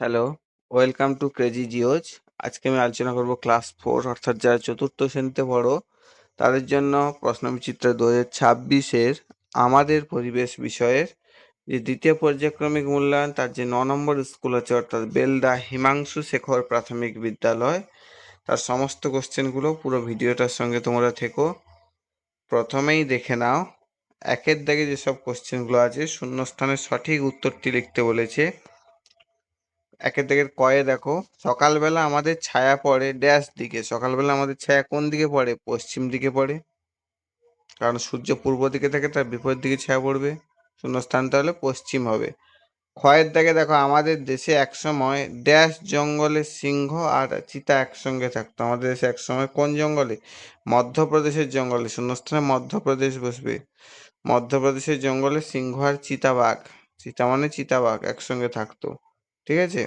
Hello, welcome to crazy geos. আজকে আমি আলোচনা করব ক্লাস 4 অর্থাৎ যারা চতুর্থ শ্রেণীতে পড়ো তাদের জন্য প্রশ্নবিচিত্র 2026-এর আমাদের পরিবেশ বিষয়ের যে দ্বিতীয় পর্যায়ক্রমিক মূল্যায়ন তার যে 9 নম্বর স্কুল আছে অর্থাৎ বেলদা হিমাংশু শেখর প্রাথমিক বিদ্যালয় তার সমস্ত কোশ্চেনগুলো পুরো ভিডিওটার সঙ্গে তোমরা থেকো। প্রথমেই দেখে নাও একের দাগে যেসব কোশ্চেনগুলো আছে শূন্যস্থানের সঠিক উত্তরটি লিখতে বলেছে। একের দিকের কয়ে দেখো, সকালবেলা আমাদের ছায়া পড়ে ড্যাশ দিকে। সকালবেলা আমাদের ছায়া কোন দিকে পড়ে? পশ্চিম দিকে পড়ে, কারণ সূর্য পূর্ব দিকে থাকে, তার বিপরীত দিকে ছায়া পড়বে। শূন্যস্থান তাহলে পশ্চিম হবে। ক্ষয়ের দিকে দেখো, আমাদের দেশে একসময় ড্যাশ জঙ্গলে সিংহ আর চিতা একসঙ্গে থাকতো। আমাদের দেশে একসময় কোন জঙ্গলে? মধ্যপ্রদেশের জঙ্গলে। শূন্যস্থানে মধ্যপ্রদেশ বসবে। মধ্যপ্রদেশের জঙ্গলে সিংহ আর চিতাবাঘ, চিতা মানে চিতাবাঘ একসঙ্গে থাকতো। ঠিক আছে।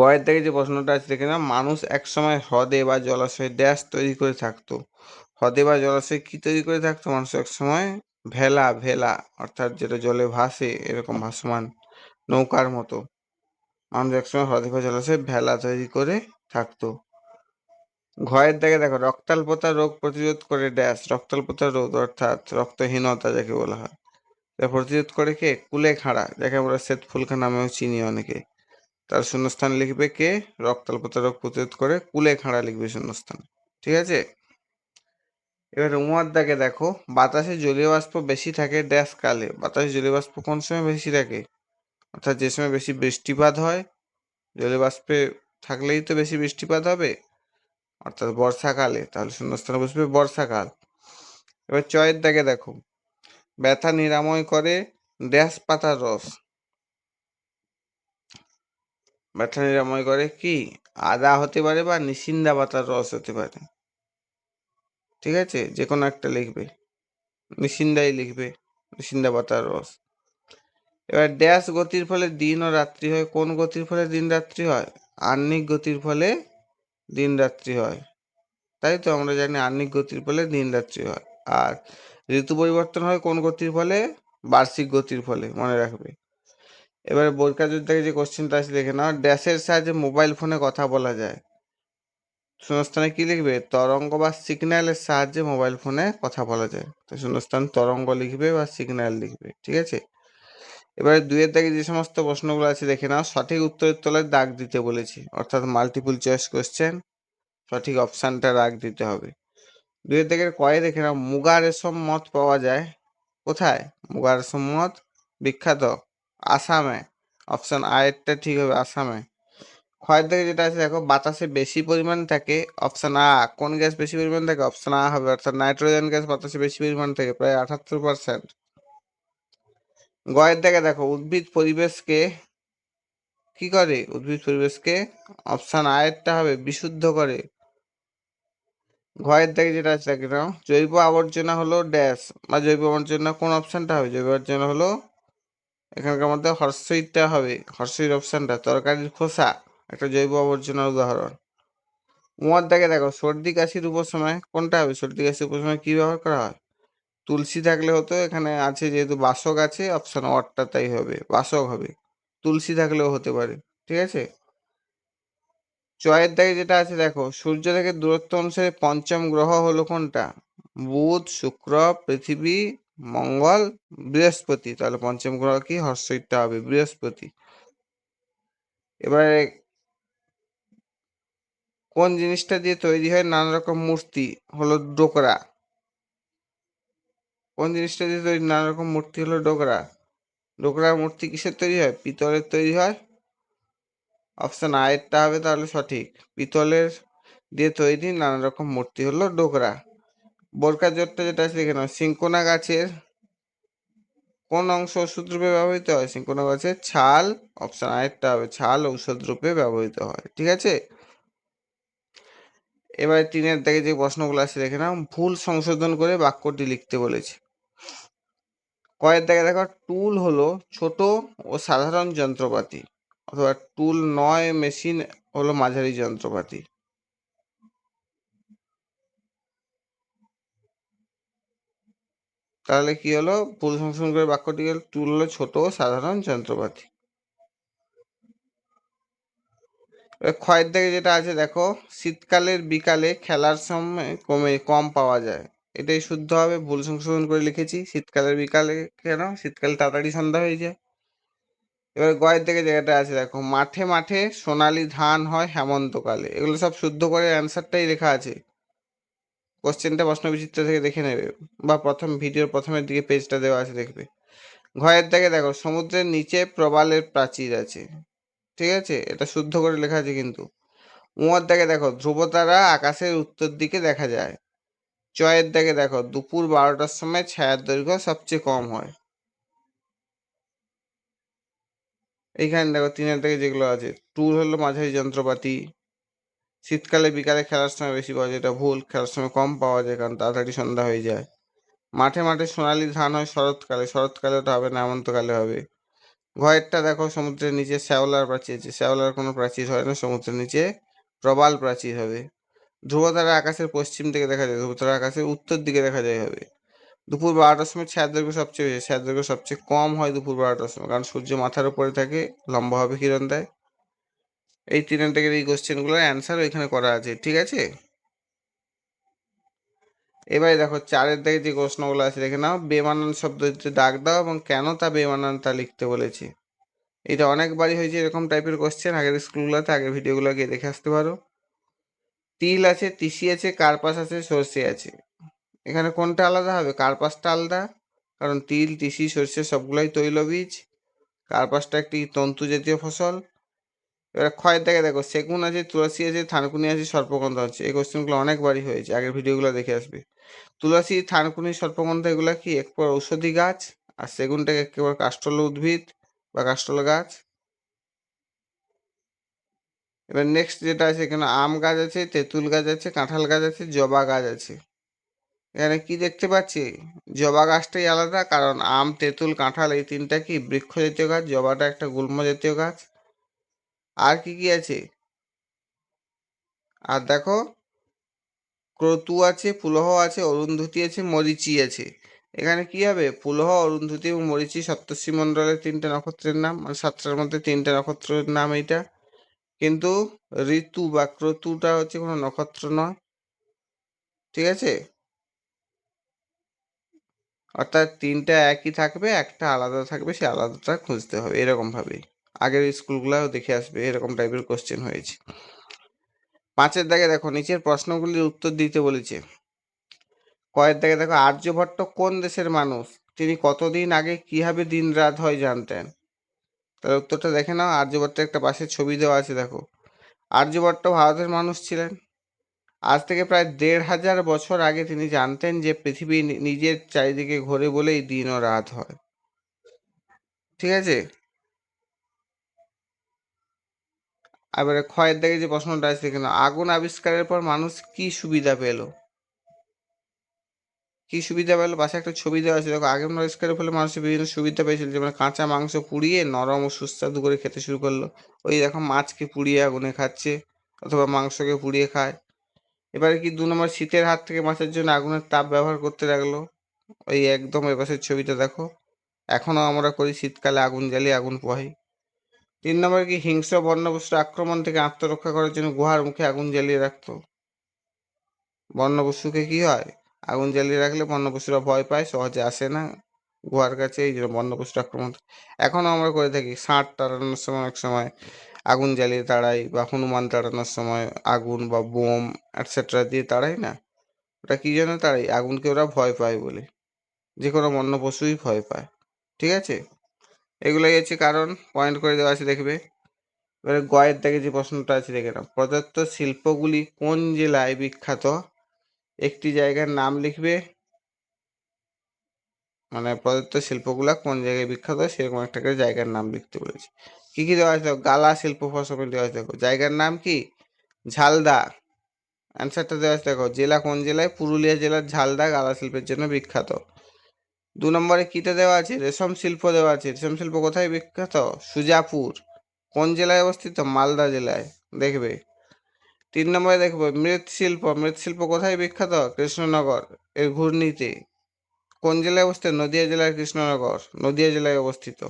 গয়ের থেকে যে প্রশ্নটা আছে দেখে না, মানুষ একসময় হ্রদে বা জলাশয়ে ড্যাশ তৈরি করে থাকতো। হ্রদে বা জলাশয়ে কি তৈরি করে থাকতো মানুষ একসময়? ভেলা। ভেলা অর্থাৎ যেটা জলে ভাসে, এরকম ভাসমান নৌকার মতো। মানুষ একসময় হ্রদে বা জলাশয়ে ভেলা তৈরি করে থাকতো। ঘয়ের দিকে দেখো, রক্তাল্পতা রোগ প্রতিরোধ করে ড্যাশ। রক্তাল্পতা রোগ অর্থাৎ রক্তহীনতা যাকে বলা হয়, তা প্রতিরোধ করে কে? কুলেখাড়া, যাকে আমরা শ্বেত ফুলকা নামেও চিনি অনেকে। তার শূন্যস্থান লিখবে কে? রক্তাল্পতা রোগ প্রতিরোধ করে কুলেখাড়া লিখবে শূন্যস্থান। ঠিক আছে। এবার উমার দাগে দেখো, বাতাসে জলীয় বাষ্প বেশি থাকে ড্যাশ কালে। বাতাসে জলীয় বাষ্প কোন সময় বেশি থাকে? অর্থাৎ যে সময় বেশি বৃষ্টিপাত হয়। জলীয় বাষ্পে থাকলেই তো বেশি বৃষ্টিপাত হবে, অর্থাৎ বর্ষাকালে। তাহলে শূন্যস্থানে বসবে বর্ষাকাল। এবার চয়ের দাগে দেখো, ব্যথা নিরাময় করে ড্যাশ পাতার রস। ব্যথা নিরাময় করে কি? আদা হতে পারে বা নিশিন্দা পাতার রস হতে পারে। ঠিক আছে, যে কোনো একটা লিখবে, নিশিন্দাই লিখবে, নিশিন্দা পাতার রস। এবার ড্যাশ গতির ফলে দিন ও রাত্রি হয়। কোন গতির ফলে দিন রাত্রি হয়? আহ্নিক গতির ফলে দিন রাত্রি হয়। তাই তো আমরা জানি আহ্নিক গতির ফলে দিন রাত্রি হয়। আর ঋতু পরিবর্তন হয় কোন গতির ফলে? বার্ষিক গতির ফলে, মনে রাখবে। এবারে বৈকাজুর থেকে যে কোশ্চেনটা আছে দেখে নাও, ড্যাশের সাহায্যে মোবাইল ফোনে কথা বলা যায়। শূন্যস্থানে কি লিখবে? তরঙ্গ বা সিগন্যালের সাহায্যে মোবাইল ফোনে কথা বলা যায়। তো শূন্যস্থান তরঙ্গ লিখবে বা সিগন্যাল লিখবে। ঠিক আছে। এবারে দুইয়ের দাগে যে সমস্ত প্রশ্নগুলো আছে দেখে নাও, সঠিক উত্তরের তলায় দাগ দিতে বলেছি, অর্থাৎ মাল্টিপল চয়েস কোশ্চেন। সঠিক অপশানটা দাগ দিতে হবে। দুইয়ের দাগের কয়ে দেখে নাও, মুগা রেশম মদ পাওয়া যায় কোথায়? মুগা রেশম মদ বিখ্যাত আসামে। অপশান আয়েরটা ঠিক হবে, আসামে। ক্ষয়ের দিকে যেটা আছে দেখো, বাতাসে বেশি পরিমাণ থাকে। অপশন আ। কোন গ্যাস বেশি পরিমাণ থাকে? অপশন আ হবে, অর্থাৎ নাইট্রোজেন গ্যাস বাতাসে বেশি পরিমাণ থাকে, প্রায় 78%। গয়ের দিকে দেখো, উদ্ভিদ পরিবেশকে কি করে? উদ্ভিদ পরিবেশকে, অপশন আ এরটা হবে, বিশুদ্ধ করে। ঘয়ের দিকে যেটা আছে দেখো, জৈব আবর্জনা হলো ড্যাশ বা জৈব আবর্জনা কোন অপশনটা হবে? জৈব আবর্জনা হলো এখানকার মধ্যে হর্ষইটা হবে, হর্ষইর অপশনটা। তরকারির খোসা একটা জৈব আবর্জনার উদাহরণ। উমার দাগে দেখো, সর্দি কাশির উপশমে কোনটা হবে? সর্দি কাশির উপশমে কি ব্যবহার করা হয়? তুলসী থাকলে হতো, এখানে আছে যেহেতু বাসক আছে, অপশন অটটা তাই হবে, বাসক হবে। তুলসী থাকলেও হতে পারে। ঠিক আছে। চয়ের দাগে যেটা আছে দেখো, সূর্য থেকে দূরত্ব অনুসারে পঞ্চম গ্রহ হলো কোনটা? বুধ, শুক্র, পৃথিবী, মঙ্গল, বৃহস্পতি। তাহলে পঞ্চম গ্রহ কি? হর্ষইটা হবে, বৃহস্পতি। এবারে কোন জিনিসটা দিয়ে তৈরি হয় নানা রকম মূর্তি? হলো ডোকরা। কোন জিনিসটা দিয়ে তৈরি নানা রকম মূর্তি? হলো ডোকরা। ডোকরার মূর্তি কিসের তৈরি হয়? পিতলের তৈরি হয়। অপশন আয়েরটা হবে তাহলে সঠিক, পিতলের দিয়ে তৈরি নানা রকম মূর্তি হলো ডোকরা। বোরকা জোটটা যেটা আছে দেখে নাও, সিঙ্কোনা গাছের কোন অংশ ওষুধ রূপে ব্যবহৃত হয়? সিঙ্কোনা গাছের ছাল। অপশন আয়েরটা হবে, ছাল ঔষধ রূপে ব্যবহৃত হয়। ঠিক আছে। এবারে তিনের দিকে যে প্রশ্নগুলো আছে দেখে নাও, ভুল সংশোধন করে বাক্যটি লিখতে বলেছে। কয়ের দাগে দেখো, টুল হলো ছোট ও সাধারণ যন্ত্রপাতি, অথবা টুল নয় মেশিন হলো মাঝারি যন্ত্রপাতি। তাহলে কি হলো? ভুল সংশোধন করে বাক্যটি হলো, টুল হলো ছোট ও সাধারণ যন্ত্রপাতি। ক্ষয়ের দিকে যেটা আছে দেখো, শীতকালের বিকালে খেলার সময় কম পাওয়া যায়। এটাই শুদ্ধ হবে, ভুল সংশোধন করে লিখেছি। শীতকালের বিকালে কেন? শীতকালে তাড়াতাড়ি সন্ধ্যা হয়ে যায়। এবার গয়ের দিকে যেটা আছে দেখো, মাঠে মাঠে সোনালী ধান হয় হেমন্তকালে। এগুলো সব শুদ্ধ করে অ্যান্সারটাই লেখা আছে। কোশ্চেনটা প্রশ্নবিচিত্র থেকে দেখে নেবে, বা প্রথম ভিডিওর প্রথমের দিকে পেজটা দেওয়া আছে, দেখবে। ঘয়ের দিকে দেখো, সমুদ্রের নিচে প্রবালের প্রাচীর আছে। ঠিক আছে, এটা শুদ্ধ করে লেখা আছে কিন্তু। উঁয়ার দিকে দেখো, ধ্রুবতারা আকাশের উত্তর দিকে দেখা যায়। চয়ের দিকে দেখো, দুপুর 12টার সময় ছায়ার দৈর্ঘ্য সবচেয়ে কম হয়। এইখানে দেখো তিনের দিকে যেগুলো আছে, টুল হলো মাঝারি যন্ত্রপাতি। শীতকালে বিকালে খেলার সময় বেশি পাওয়া যায়, এটা ভুল। খেলার সময় কম পাওয়া যায় কারণ তাড়াতাড়ি সন্ধ্যা হয়ে যায়। মাঠে মাঠে সোনালী ধান হয় শরৎকালে। শরৎকালে ওটা হবে না, হেমন্তকালে হবে। ঘয়েরটা দেখো, সমুদ্রের নিচে শ্যাওলার প্রাচীর আছে। শ্যাওলার কোনো প্রাচীর হয় না, সমুদ্রের নিচে প্রবাল প্রাচীর হবে। ধ্রুবতারা আকাশের পশ্চিম দিকে দেখা যায়, ধ্রুবতারা আকাশের উত্তর দিকে দেখা যায় হবে। দুপুর 12টার সময় ছায়ার দৈর্ঘ্য সবচেয়ে বেশি, ছায়ার দৈর্ঘ্য সবচেয়ে কম হয় দুপুর 12টার সময়, কারণ সূর্য মাথার উপরে থাকে, লম্বাভাবে কিরণ দেয়। এই তিনটা থেকে এই কোশ্চেনগুলোর অ্যান্সার ওইখানে করা আছে, ঠিক আছে। এবারে দেখো চারের দিকে যে প্রশ্নগুলো আছে দেখে নাও। বেমানান শব্দ হচ্ছে দাগ দাও এবং কেন তা বেমানান তা লিখতে বলেছে। এটা অনেকবারই হয়েছে এরকম টাইপের কোশ্চেন, আগের স্কুলগুলোতে, আগের ভিডিওগুলো গিয়ে দেখে আসতে পারো। তিল আছে, তিসি আছে, কার্পাস আছে, সর্ষে আছে। এখানে কোনটা আলাদা হবে? কার্পাসটা আলাদা, কারণ তিল, তিসি, সর্ষে সবগুলাই তৈলবীজ। কার্পাসটা একটি তন্তু জাতীয় ফসল। এবার ক্ষয়ের দিকে দেখো, সেগুন আছে, তুলসী আছে, থানকুনি আছে, সর্পগন্ধা আছে। এই কোশ্চেনগুলো অনেকবারই হয়েছে, আগের ভিডিওগুলো দেখে আসবে। তুলসী, থানকুনি, সর্পগন্ধা এগুলো কি একবার ঔষধি গাছ, আর সেগুনটাকে একেবারে কাষ্ঠল উদ্ভিদ বা কাষ্ঠল গাছ। এবার নেক্সট যেটা আছে, এখানে আম গাছ আছে, তেঁতুল গাছ আছে, কাঁঠাল গাছ আছে, জবা গাছ আছে। এখানে কি দেখতে পাচ্ছি? জবা গাছটাই আলাদা, কারণ আম, তেঁতুল, কাঁঠাল এই তিনটা কি বৃক্ষ জাতীয় গাছ, জবাটা একটা গুল্ম জাতীয় গাছ। আর কি কি আছে? আর দেখো, ক্রতু আছে, পুলহ আছে, অরুন্ধতী আছে, মরিচি আছে। এখানে কি হবে? পুলহ, অরুন্ধতী এবং মরিচি সপ্তর্ষি মণ্ডলের তিনটে নক্ষত্রের নাম, মানে সাতটার মধ্যে তিনটে নক্ষত্রের নাম এইটা। কিন্তু ঋতু বা ক্রতুটা হচ্ছে কোনো নক্ষত্র নয়, ঠিক আছে। অর্থাৎ তিনটা একই থাকবে, একটা আলাদা থাকবে, সে আলাদাটা খুঁজতে হবে, এরকম ভাবে। আগের স্কুলগুলোও দেখে আসবে, এরকম টাইপের কোশ্চেন হয়েছে। পাঁচের দাগে দেখো, নিচের প্রশ্নগুলির উত্তর দিতে বলেছে। কয়ের দাগে দেখো, আর্যভট্ট কোন দেশের মানুষ? তিনি কতদিন আগে কিভাবে দিন রাত হয় জানতেন? তার উত্তরটা দেখে নাও। আর্যভট্টের একটা পাশে ছবি দেওয়া আছে দেখো। আর্যভট্ট ভারতের মানুষ ছিলেন। আজ থেকে প্রায় 1500 বছর আগে তিনি জানতেন যে পৃথিবী নিজের চারিদিকে ঘোরে বলেই দিন ও রাত হয়, ঠিক আছে। এবারে ক্ষয়ের দিকে যে প্রশ্নটা আছে এখানে, আগুন আবিষ্কারের পর মানুষ কি সুবিধা পেল? কি সুবিধা পেলো? পাশে একটা ছবি দেওয়া আছে দেখো। আগুন আবিষ্কারের ফলে মানুষের বিভিন্ন সুবিধা পেয়েছিল, যেমন কাঁচা মাংস পুড়িয়ে নরম ও সুস্বাদু করে খেতে শুরু করলো। ওই দেখো, মাছকে পুড়িয়ে আগুনে খাচ্ছে, অথবা মাংসকে পুড়িয়ে খায়। এবারে কি 2 নম্বর, শীতের হাত থেকে বাঁচার জন্য আগুনের তাপ ব্যবহার করতে লাগলো। ওই একদম এ পাশের ছবিটা দেখো, এখনো আমরা করি, শীতকালে আগুন জ্বালিয়ে আগুন পোহাই। 3 নম্বর, কি হিংস্র বন্যপশুর আক্রমণ থেকে আত্মরক্ষা করার জন্য গুহার মুখে আগুন জ্বালিয়ে রাখতো। বন্যপশুকে কি হয়? আগুন জ্বালিয়ে রাখলে বন্যপশুরা ভয় পায়, সহজে আসে না গুহার কাছে, এই জন্য বন্যপশুর আক্রমণ। এখনো আমরা করে থাকি, ষাঁড় তাড়ানোর সময় অনেক সময় আগুন জ্বালিয়ে তাড়াই, বা হনুমান তাড়ানোর সময় আগুন বা বোম এটসেট্রা দিয়ে তাড়াই না। ওটা কি জন্য তাড়াই? আগুনকে ওরা ভয় পায় বলে। যে কোনো বন্য পশুই ভয় পায়, ঠিক আছে। এগুলোই হচ্ছে কারণ, পয়েন্ট করে দেওয়া আছে দেখবে। এবারে গয়ের দাগে যে প্রশ্নটা আছে দেখে নাও। প্রদত্ত শিল্পগুলি কোন জেলায় বিখ্যাত? একটি জায়গার নাম লিখবে, মানে প্রদত্ত শিল্পগুলা কোন জায়গায় বিখ্যাত সেরকম একটা করে জায়গার নাম লিখতে বলেছে। কি কি দেওয়া আছে? গালা শিল্প ফসল দেওয়া আছে দেখো। জায়গার নাম কি? ঝালদা। অ্যান্সারটা দেওয়া আছে দেখো, জেলা কোন জেলায়? পুরুলিয়া জেলার ঝালদা গালা শিল্পের জন্য বিখ্যাত। 2 নম্বরে কিটা দেওয়া আছে? রেশম শিল্প দেওয়া আছে। রেশম শিল্প কোথায় বিখ্যাত? সুজাপুর। কোন জেলায় অবস্থিত? মালদা জেলায়, দেখবে। 3 নম্বরে দেখবো মৃৎশিল্প। মৃৎশিল্প কোথায় বিখ্যাত? কৃষ্ণনগর এর ঘূর্ণিতে। কোন জেলায় অবস্থিত? নদিয়া জেলার কৃষ্ণনগর, নদিয়া জেলায় অবস্থিত।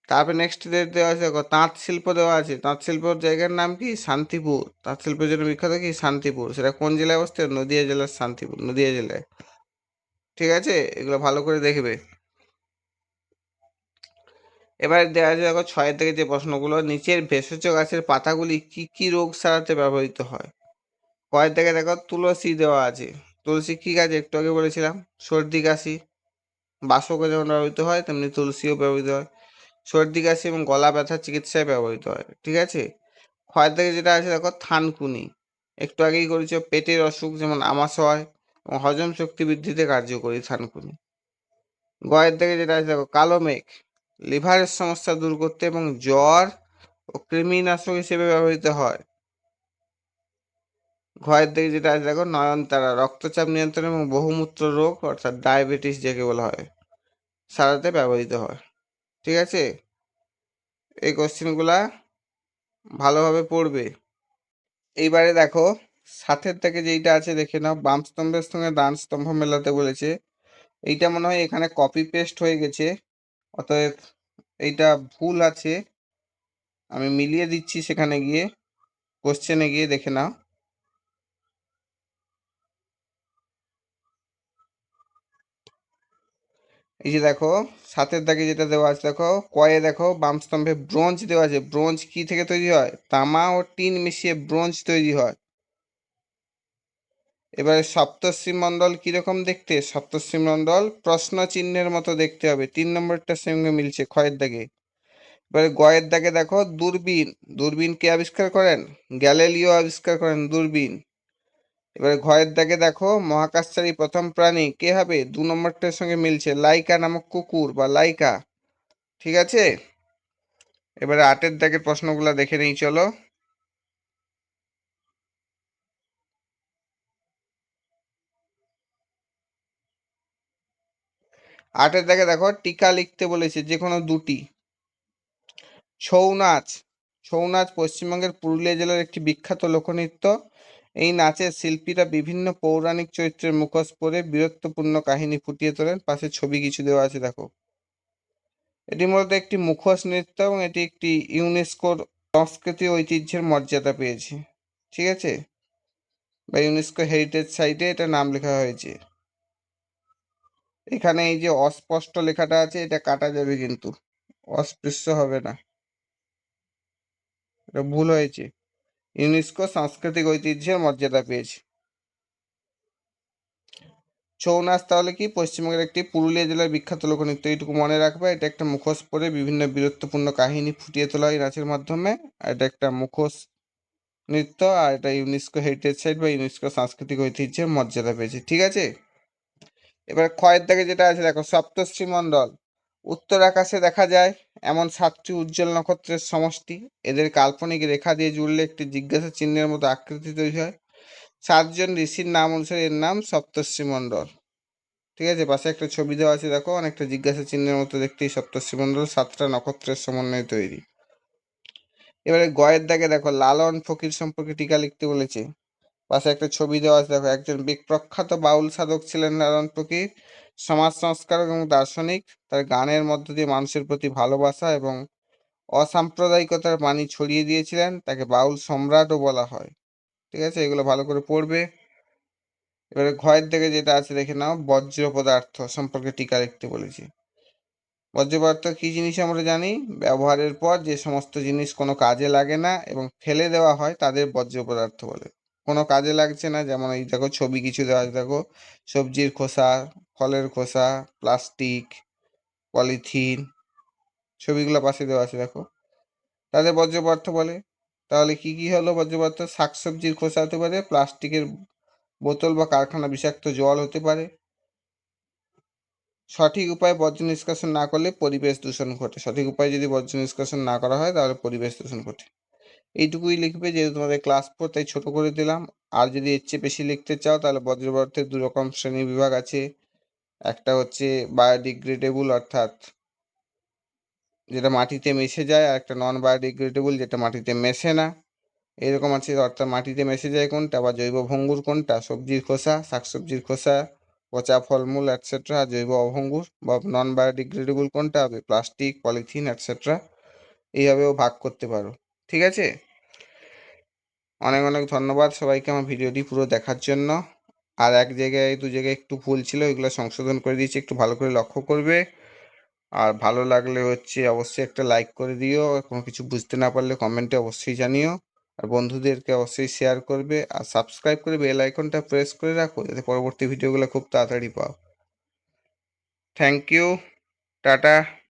তারপরে নেক্সট দেওয়া আছে দেখো তাঁত শিল্প দেওয়া আছে। তাঁত শিল্পর জায়গার নাম কি? শান্তিপুর। তাঁত শিল্পের জন্য বিখ্যাত কি? শান্তিপুর। সেটা কোন জেলায় অবস্থিত? নদিয়া জেলার শান্তিপুর, নদিয়া জেলায়। ঠিক আছে, এগুলো ভালো করে দেখবে। এবার দেওয়া আছে দেখো 6 থেকে যে প্রশ্নগুলো, নিচের ভেষজ গাছের পাতাগুলি কি কি রোগ সারাতে ব্যবহৃত হয়? কয়েক থেকে দেখো তুলসী দেওয়া আছে। তুলসী কি গাছ? একটু আগে বলেছিলাম, সর্দি কাশি, বাসকও যেমন ব্যবহৃত হয় তেমনি তুলসীও ব্যবহৃত হয়। সর্দি কাশি এবং গলা ব্যথার চিকিৎসায় ব্যবহৃত হয়। ঠিক আছে। ক্ষয়ের থেকে যেটা আছে দেখো থানকুনি, একটু আগেই করেছো, পেটের অসুখ যেমন আমাশয় এবং হজম শক্তি বৃদ্ধিতে কার্যকরী থানকুনি। গয়ের থেকে যেটা আছে দেখো কালো মেঘ, লিভারের সমস্যা দূর করতে এবং জ্বর ও কৃমিনাশক হিসেবে ব্যবহৃত হয়। ঘয়ের থেকে যেটা আছে দেখো নয়নতারা, রক্তচাপ নিয়ন্ত্রণ এবং বহুমূত্র রোগ অর্থাৎ ডায়াবেটিস যাকে বলা হয় সারাতে ব্যবহৃত হয়। ঠিক আছে, এই কোশ্চেনগুলা ভালোভাবে পড়বে। এইবারে দেখো সাথের থেকে যেইটা আছে দেখে নাও, বাম স্তম্ভের সঙ্গে ডান স্তম্ভ মেলাতে বলেছে। এইটা মনে হয় এখানে কপি পেস্ট হয়ে গেছে, অতএব এইটা ভুল আছে। আমি মিলিয়ে দিচ্ছি, সেখানে গিয়ে কোশ্চেনে গিয়ে দেখে নাও। এই যে দেখো সাতের দাগে যেটা দেওয়া আছে দেখো, কয়ে দেখো বাম স্তম্ভে ব্রোঞ্জ দেওয়া আছে। ব্রোঞ্জ কি থেকে তৈরি হয়? তামা ও টিন মিশিয়ে ব্রোঞ্জ তৈরি হয়। এবারে সপ্তর্ষি মণ্ডল কিরকম দেখতে? সপ্তর্ষি মণ্ডল প্রশ্ন চিহ্নের মতো দেখতে হবে। 3 নম্বরটার সঙ্গে মিলছে ক্ষয়ের দাগে। এবারে গয়ের দাগে দেখো দূরবীন। দূরবীন কে আবিষ্কার করেন? গ্যালিলিও আবিষ্কার করেন দূরবীন। এবারে ঘয়ের দাগে দেখো মহাকাশচারী প্রথম প্রাণী কে হবে? 2 নম্বরটার সঙ্গে মিলছে, লাইকা নামক কুকুর বা লাইকা। ঠিক আছে, এবারে 8-এর দাগের প্রশ্নগুলো দেখে নেই চলো। 8-এর দাগে দেখো টিকা লিখতে বলেছে যে কোনো দুটি। ছৌ নাচ। ছৌ নাচ পশ্চিমবঙ্গের পুরুলিয়া জেলার একটি বিখ্যাত লোকনৃত্য। এই নাচের শিল্পীরা বিভিন্ন পৌরাণিক চরিত্রের মুখোশ পরে বীরত্বপূর্ণ কাহিনী ফুটিয়ে তোলেন। পাশে ছবি কিছু দেওয়া আছে দেখো। এটি মূলত একটি মুখোশ নৃত্য এবং এটি একটি ইউনেস্কোর সংস্কৃতি ঐতিহ্যের মর্যাদা পেয়েছে। ঠিক আছে, বা ইউনেস্কো হেরিটেজ সাইটে এটা নাম লেখা হয়েছে। এখানে এই যে অস্পষ্ট লেখাটা আছে এটা কাটা যাবে, কিন্তু অস্পৃশ্য হবে না, এটা ভুল হয়েছে। ইউনেস্কো সাংস্কৃতিক ঐতিহ্যের মর্যাদা পেয়েছে। ছৌ নাচ তাহলে কি? পশ্চিমবঙ্গের একটি পুরুলিয়া জেলার বিখ্যাত লোকনৃত্য। এইটুকু মনে রাখবে, এটা একটা মুখোশ পরে বিভিন্ন বীরত্বপূর্ণ কাহিনী ফুটিয়ে তোলা হয় নাচের মাধ্যমে। এটা একটা মুখোশ নৃত্য, আর এটা ইউনেস্কো হেরিটেজ সাইট বা ইউনেস্কো সাংস্কৃতিক ঐতিহ্যের মর্যাদা পেয়েছে। ঠিক আছে, এবার ক্ষয়ের দাগে যেটা আছে দেখো সপ্তর্ষি মণ্ডল। উত্তর আকাশে দেখা যায় এমন 7টি উজ্জ্বল নক্ষত্রের সমষ্টি। এদের কাল্পনিক রেখা দিয়ে জুড়লে একটি জিজ্ঞাসা চিহ্নের মতো আকৃতি তৈরি হয়। 7জন ঋষির নাম অনুসারে এর নাম সপ্তর্ষি মণ্ডল। ঠিক আছে, পাশে একটা ছবি দেওয়া আছে দেখো, অনেকটা জিজ্ঞাসা চিহ্নের মতো দেখতে এই সপ্তর্ষি মণ্ডল 7টা নক্ষত্রের সমন্বয়ে তৈরি। এবারে গয়ের দাগে দেখো লালন ফকির সম্পর্কে টিকা লিখতে বলেছে। পাশে একটা ছবি দেওয়া আছে দেখো, একজন প্রখ্যাত বাউল সাধক ছিলেন লালন ফকির, সমাজ সংস্কারক এবং দার্শনিক। তার গানের মধ্য দিয়ে মানুষের প্রতি ভালোবাসা এবং অসাম্প্রদায়িকতার বাণী ছড়িয়ে দিয়েছিলেন। তাকে বাউল সম্রাটও বলা হয়। ঠিক আছে, এগুলো ভালো করে পড়বে। এবারে ঘয়ের দিকে যেটা আছে দেখে নাও, বজ্র পদার্থ সম্পর্কে টিকা লিখতে বলেছি। বজ্র পদার্থ কি জিনিস আমরা জানি? ব্যবহারের পর যে সমস্ত জিনিস কোনো কাজে লাগে না এবং ফেলে দেওয়া হয় তাদের বজ্র পদার্থ বলে। কোনো কাজে লাগছে না, যেমন এই দেখো ছবি কিছু দেওয়া আছে দেখো, সবজির খোসা, ফলের খোসা, প্লাস্টিক, পলিথিন, ছবিগুলো পাশে দেওয়া আছে দেখো, তাদের বর্জ্য পদার্থ বলে। তাহলে কি কি হলো বর্জ্য পদার্থ? শাকসবজির খোসা হতে পারে, প্লাস্টিকের বোতল বা কারখানা বিষাক্ত জল হতে পারে। সঠিক উপায়ে বর্জ্য নিষ্কাশন না করলে পরিবেশ দূষণ ঘটে। সঠিক উপায়ে যদি বর্জ্য নিষ্কাশন না করা হয় তাহলে পরিবেশ দূষণ ঘটে। এইটুকুই লিখবে, যেহেতু তোমাদের ক্লাস 4 তাই ছোট করে দিলাম। আর যদি এর চেয়ে বেশি লিখতে চাও তাহলে বর্জ্য পদার্থের 2 রকম শ্রেণী বিভাগ আছে। একটা হচ্ছে বায়োডিগ্রেডেবল, অর্থাৎ যেটা মাটিতে মিশে যায়, আর একটা নন বায়োডিগ্রেডেবল যেটা মাটিতে মেশে না। এরকম আছে, অর্থাৎ মাটিতে মিশে যায় কোনটা বা জৈব ভঙ্গুর কোনটা? সবজির খোসা, শাকসবজির খোসা, পচা ফলমূল অ্যাটসেট্রা, জৈব অভঙ্গুর বা নন বায়োডিগ্রেডেবল কোনটা হবে, প্লাস্টিক, পলিথিন অ্যাটসেট্রা, এইভাবেও ভাগ করতে পারো। ঠিক আছে, অনেক অনেক ধন্যবাদ সবাইকে আমার ভিডিওটি পুরো দেখার জন্য। আর এক জায়গায় দু জায়গায় একটু ভুল ছিল, এগুলো সংশোধন করে দিয়েছি, একটু ভালো করে লক্ষ্য করবে। আর ভালো লাগলে অবশ্যই একটা লাইক করে দিও, কোনো কিছু বুঝতে না পারলে কমেন্টে অবশ্যই জানিও। আর বন্ধুদেরকে অবশ্যই শেয়ার করবে, আর সাবস্ক্রাইব করে বেল আইকনটা প্রেস করে রাখো যাতে পরবর্তী ভিডিওগুলো খুব তাড়াতাড়ি পাও। Thank you, tata.